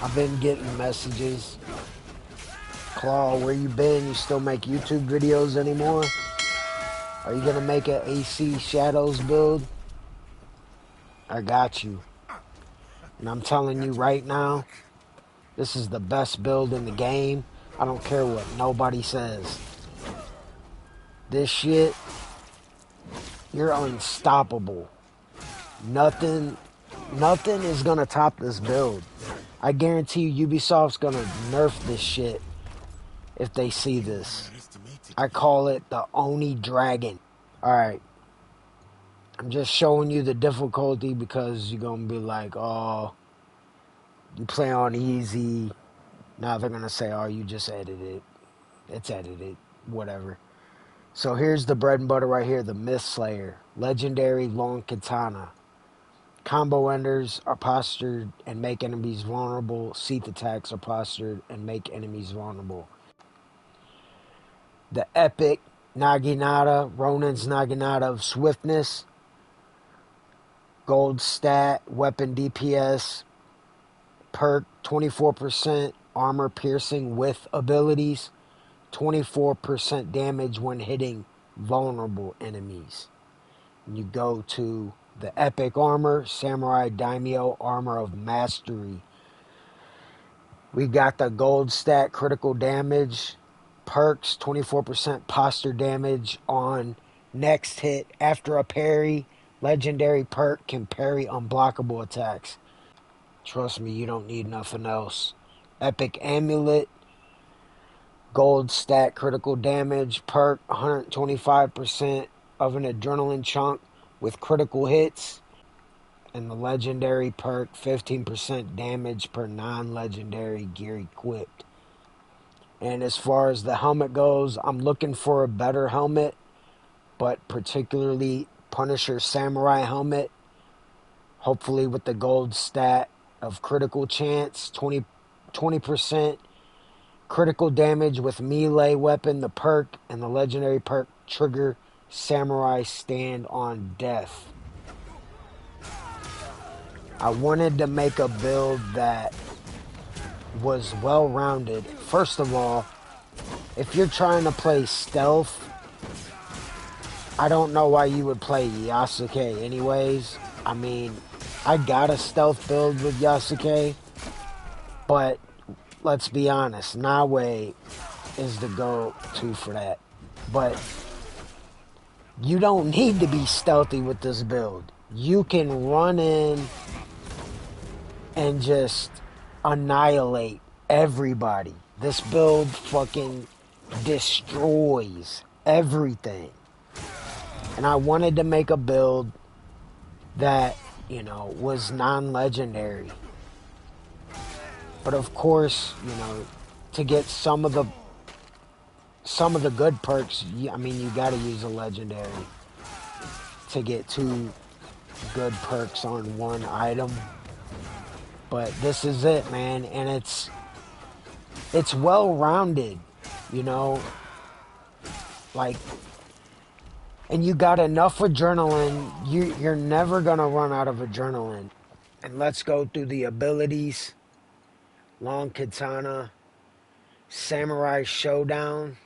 I've been getting messages. Claw, where you been? You still make YouTube videos anymore? Are you gonna make an AC Shadows build? I got you. And I'm telling you right now, this is the best build in the game. I don't care what nobody says. This shit, you're unstoppable. Nothing is gonna top this build. I guarantee you Ubisoft's gonna nerf this shit if they see this. I call it the Oni Dragon. Alright. I'm just showing you the difficulty because you're gonna be like, oh, you play on easy. Now they're gonna say, oh, you just edited. It's edited. Whatever. So here's the bread and butter right here, the Myth Slayer. Legendary Long Katana. Combo enders are postured and make enemies vulnerable. Seath attacks are postured and make enemies vulnerable. The epic Naginata, Ronin's Naginata of Swiftness. Gold stat, weapon DPS, perk 24% armor piercing with abilities, 24% damage when hitting vulnerable enemies. And you go to the epic armor, Samurai Daimyo Armor of Mastery. We got the gold stat critical damage, perks 24% posture damage on next hit after a parry. Legendary perk can parry unblockable attacks. Trust me, you don't need nothing else. Epic Amulet, gold stat critical damage, perk 125% of an adrenaline chunk with critical hits. And the legendary perk 15% damage per non-legendary gear equipped. And as far as the helmet goes, I'm looking for a better helmet, but particularly Punisher Samurai helmet, hopefully with the gold stat of critical chance, 20% critical damage with melee weapon, the perk, and the legendary perk trigger Samurai Stand on Death. I wanted to make a build that was well-rounded. First of all, if you're trying to play stealth, I don't know why you would play Yasuke anyways. I mean, I got a stealth build with Yasuke, but let's be honest, Nawe is the go-to for that. But you don't need to be stealthy with this build. You can run in and just annihilate everybody. This build fucking destroys everything. And I wanted to make a build that, you know, was non-legendary. But of course, you know, to get some of the good perks, I mean, you got to use a legendary to get 2 good perks on one item. But this is it, man, and it's well-rounded, you know, like, and you got enough adrenaline, you're never gonna run out of adrenaline. And let's go through the abilities. Long Katana, Samurai Showdown,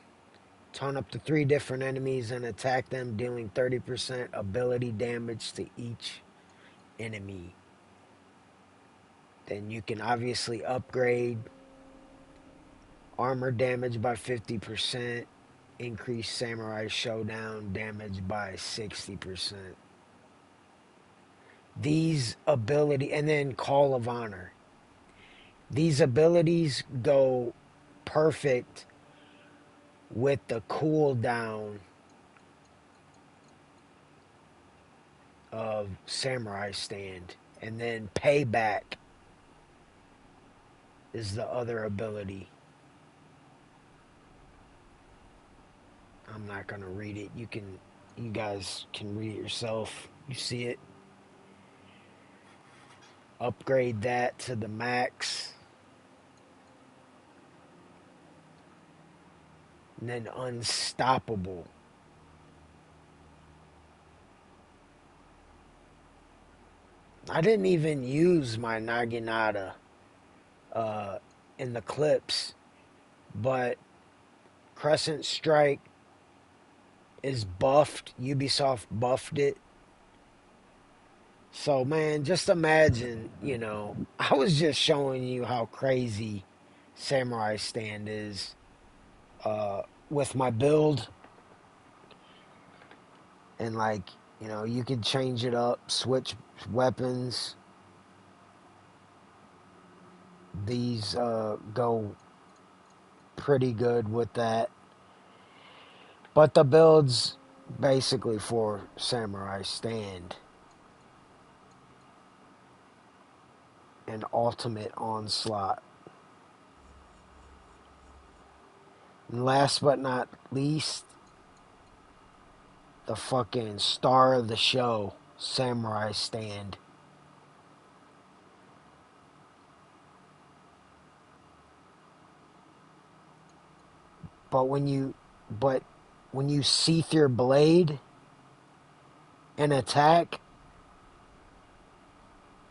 taunt up to 3 different enemies and attack them, dealing 30% ability damage to each enemy. Then you can obviously upgrade armor damage by 50%, increase Samurai Showdown damage by 60%. These ability, and then Call of Honor. These abilities go perfect with the cooldown of Samurai Stand. And then Payback is the other ability. I'm not gonna read it. You guys can read it yourself. You see it. Upgrade that to the max. And then Unstoppable. I didn't even use my Naginata uh, in the clips, but Crescent Strike is buffed. Ubisoft buffed it. So, man, just imagine, I was just showing you how crazy Samurai Stand is with my build. And, like, you could change it up, switch weapons. These go pretty good with that. But the build's basically for Samurai Stand and Ultimate Onslaught. And last but not least, the fucking star of the show, Samurai Stand. But but when you seeth your blade and attack,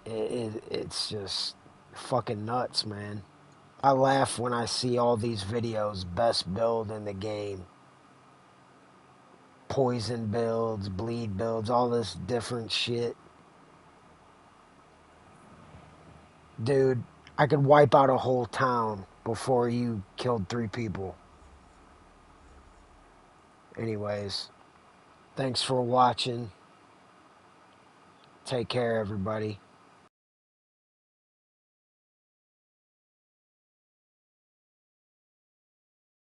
it's just fucking nuts, man. I laugh when I see all these videos, best build in the game, poison builds, bleed builds, all this different shit. Dude, I could wipe out a whole town before you killed 3 people. Anyways, thanks for watching. Take care, everybody.